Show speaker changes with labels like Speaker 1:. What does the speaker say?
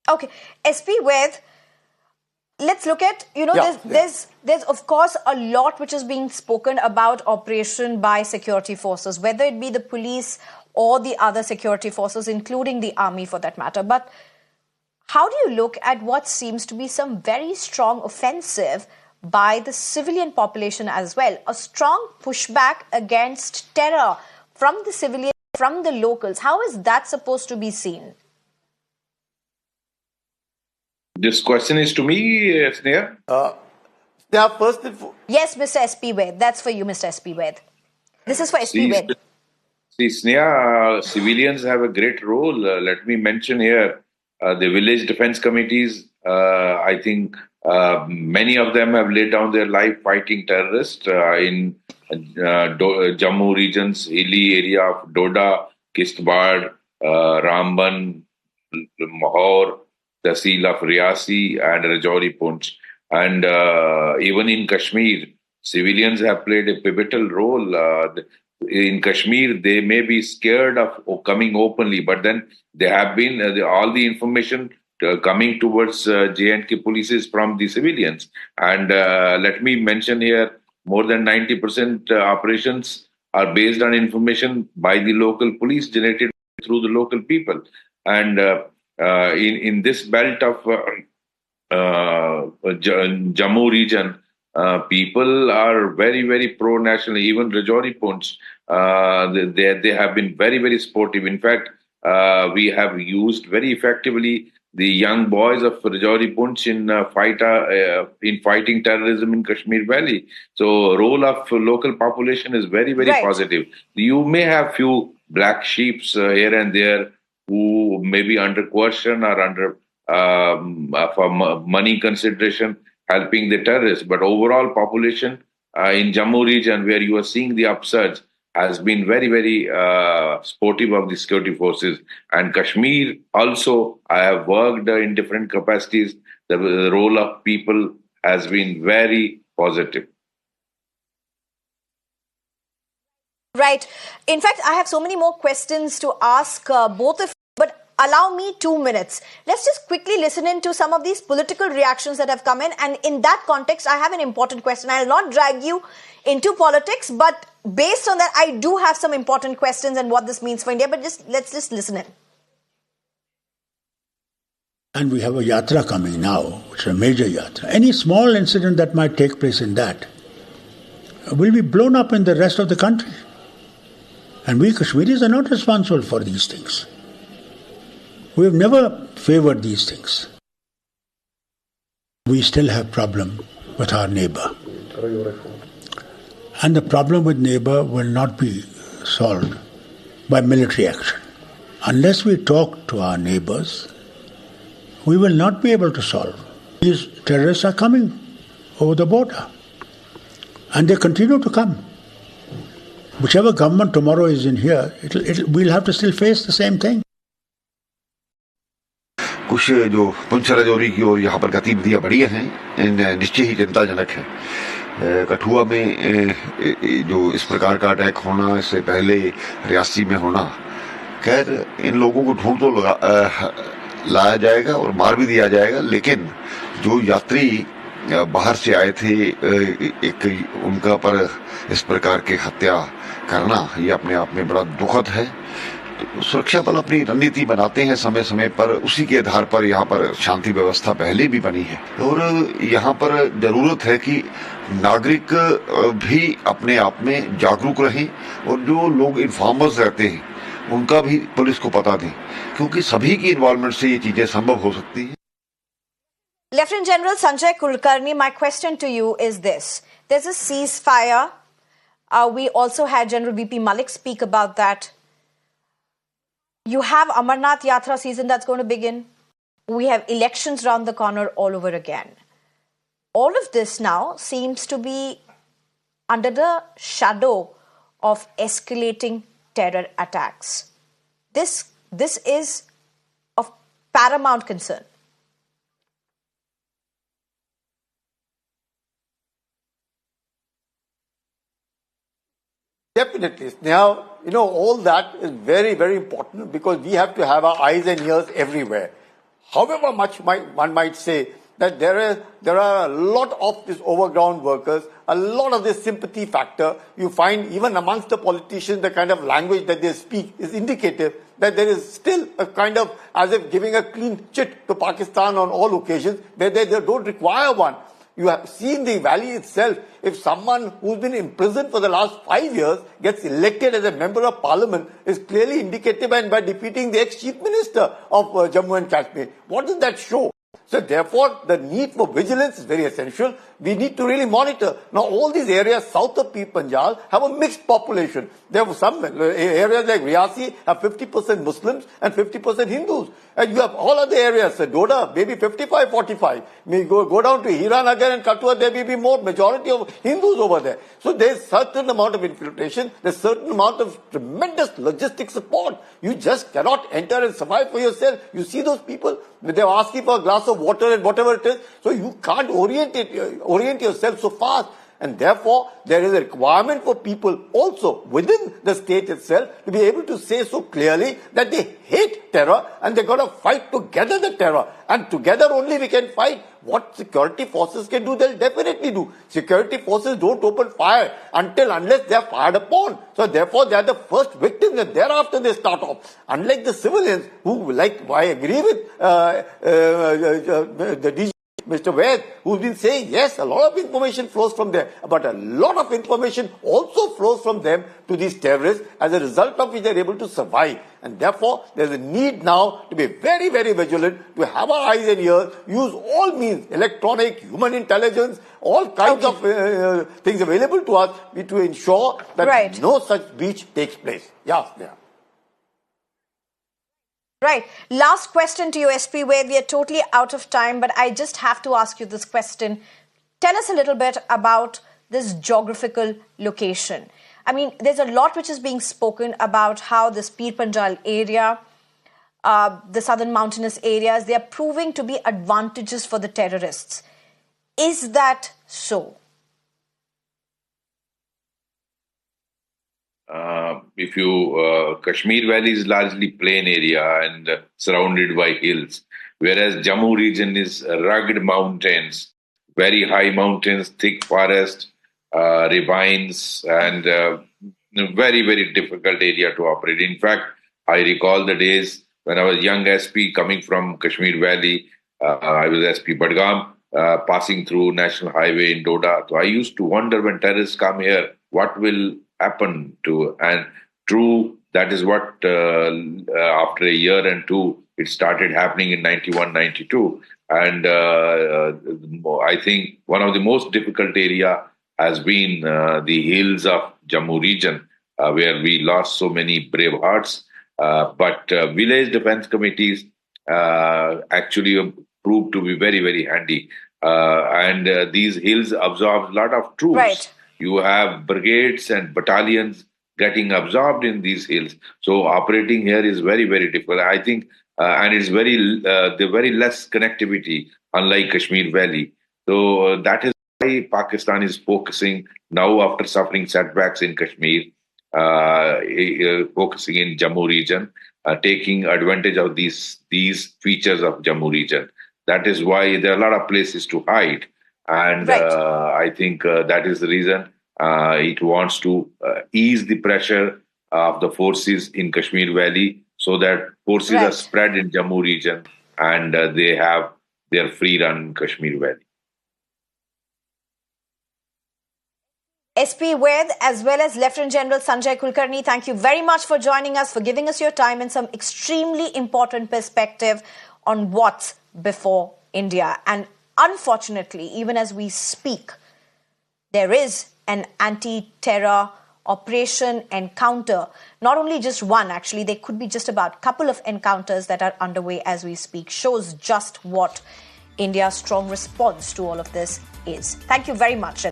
Speaker 1: Okay, SP Vaid, let's look at, there's of course a lot which is being spoken about operation by security forces, whether it be the police or the other security forces, including the army for that matter. But how do you look at what seems to be some very strong offensive by the civilian population as well? A strong pushback against terror from the civilians, from the locals. How is that supposed to be seen?
Speaker 2: This question is to me, Sneha.
Speaker 3: Sneha, first.
Speaker 1: Yes, Mr. SP Vaid. That's for you, Mr. SP Vaid. This is for SP Vaid.
Speaker 2: See, Sneha, civilians have a great role. Let me mention here the village defense committees. I think many of them have laid down their life fighting terrorists in Jammu regions, hilly area of Doda, Kishtwar, Ramban, Mahor, Tehsil of Reasi and Rajouri Poonch. And even in Kashmir, civilians have played a pivotal role. In Kashmir, they may be scared of coming openly, but then they have been all the information coming towards J&K police from the civilians. And let me mention here, more than 90% operations are based on information by the local police generated through the local people. And in this belt of Jammu region, people are very, very pro-national. Even Rajouri Poonch, they have been very, very sportive. In fact, we have used very effectively the young boys of Rajouri Poonch in fighting terrorism in Kashmir Valley. So, role of local population is very, very positive. You may have few black sheeps here and there who may be under coercion or under for money consideration helping the terrorists. But overall population in Jammu region, where you are seeing the upsurge, has been very, very supportive of the security forces. And Kashmir also, I have worked in different capacities. The role of people has been very positive.
Speaker 1: Right. In fact, I have so many more questions to ask both of you, but allow me 2 minutes. Let's just quickly listen in to some of these political reactions that have come in. And in that context, I have an important question. I'll not drag you into politics, but based on that, I do have some important questions and what this means for India. But let's just listen in.
Speaker 4: And we have a yatra coming now, which is a major yatra. Any small incident that might take place in that will be blown up in the rest of the country. And we Kashmiris are not responsible for these things. We have never favored these things. We still have problem with our neighbor. And the problem with neighbor will not be solved by military action. Unless we talk to our neighbors, we will not be able to solve. These terrorists are coming over the border. And they continue to come. Whichever government tomorrow is in here, we'll have to still face the same thing.
Speaker 5: कुछ जो पुंछ राजौरी की ओर यहाँ पर गतिविधियाँ बढ़ी हैं निश्चय ही चिंताजनक है। कठुआ में जो इस प्रकार का अटैक होना, इससे पहले रियासी में होना, खैर इन लोगों को ढूंढ तो लाया जाएगा और मार भी दिया जाएगा, लेकिन जो यात्री बाहर से आए थे एक उनका पर इस प्रकार की हत्या करना, ये अपने आप में बड़ा दुखद है। तो सुरक्षा बल अपनी रणनीति बनाते हैं समय समय पर, उसी के आधार पर यहाँ पर शांति व्यवस्था पहले भी बनी है। और यहाँ पर जरूरत है कि नागरिक भी अपने आप में जागरूक रहें और जो लोग इन्फॉर्मर्स रहते हैं उनका भी पुलिस को पता दें, क्योंकि सभी की इन्वॉल्वमेंट से ये चीजें संभव हो सकती हैं।
Speaker 1: Lt Gen Sanjay Kulkarni, my question to you is this. There's a ceasefire. We also had General VP Malik speak about that. You have Amarnath Yatra season that's going to begin. We have elections round the corner all over again. All of this now seems to be under the shadow of escalating terror attacks. This is of paramount concern.
Speaker 3: Definitely. Now, all that is very, very important because we have to have our eyes and ears everywhere. however much one might say that there are a lot of these overground workers, a lot of this sympathy factor. You find even amongst the politicians, the kind of language that they speak is indicative that there is still a kind of as if giving a clean chit to Pakistan on all occasions where they don't require one. You have seen the valley itself. If someone who's been imprisoned for the last 5 years gets elected as a member of parliament, is clearly indicative, and by defeating the ex-chief minister of Jammu and Kashmir. What does that show? So therefore, the need for vigilance is very essential. We need to really monitor. Now, all these areas south of Punjab have a mixed population. There are some areas like Reasi have 50% Muslims and 50% Hindus. And you have all other areas, Doda, maybe 55-45. Go down to Hiranagar and Kathua, there may be more majority of Hindus over there. So there's certain amount of infiltration, there's certain amount of tremendous logistic support. You just cannot enter and survive for yourself. You see those people, they're asking for a glass of water and whatever it is. So you can't orient yourself so fast. And therefore, there is a requirement for people also within the state itself to be able to say so clearly that they hate terror and they're going to fight together the terror. And together only we can fight. What security forces can do, they'll definitely do. Security forces don't open fire unless they're fired upon. So therefore, they're the first victims and thereafter they start off. Unlike the civilians who, like, I agree with the DGP, Mr. Vaid, who's been saying, yes, a lot of information flows from there, but a lot of information also flows from them to these terrorists, as a result of which they're able to survive. And therefore, there's a need now to be very, very vigilant, to have our eyes and ears, use all means, electronic, human intelligence, all kinds of things available to us to ensure that no such breach takes place. Yes, yeah.
Speaker 1: Right. Last question to you, SP Vaid. We are totally out of time, but I just have to ask you this question. Tell us a little bit about this geographical location. I mean, there's a lot which is being spoken about how this Pir Panjal area, the southern mountainous areas, they are proving to be advantages for the terrorists. Is that so?
Speaker 2: Kashmir Valley is largely plain area and surrounded by hills, whereas Jammu region is rugged mountains, very high mountains, thick forest, ravines, and very, very difficult area to operate. In fact, I recall the days when I was young SP coming from Kashmir Valley. I was SP Badgam, passing through National Highway in Doda. So I used to wonder, when terrorists come here, what will happen to, and true, that is what after a year and two, it started happening in 91, 92. And I think one of the most difficult area has been the hills of Jammu region, where we lost so many brave hearts. But village defense committees actually proved to be very, very handy. And these hills absorb a lot of troops.
Speaker 1: Right.
Speaker 2: You have brigades and battalions getting absorbed in these hills. So operating here is very, very difficult. I think, and it's very less connectivity, unlike Kashmir Valley. So that is why Pakistan is focusing now, after suffering setbacks in Kashmir, focusing in Jammu region, taking advantage of these features of Jammu region. That is why there are a lot of places to hide. And I think that is the reason it wants to ease the pressure of the forces in Kashmir Valley, so that forces are spread in Jammu region and they have their free run in Kashmir Valley.
Speaker 1: SP Vaid as well as Lt Gen Sanjay Kulkarni, thank you very much for joining us, for giving us your time and some extremely important perspective on what's before India. And unfortunately, even as we speak, there is an anti-terror operation encounter. Not only just one, actually, there could be just about a couple of encounters that are underway as we speak. Shows just what India's strong response to all of this is. Thank you very much.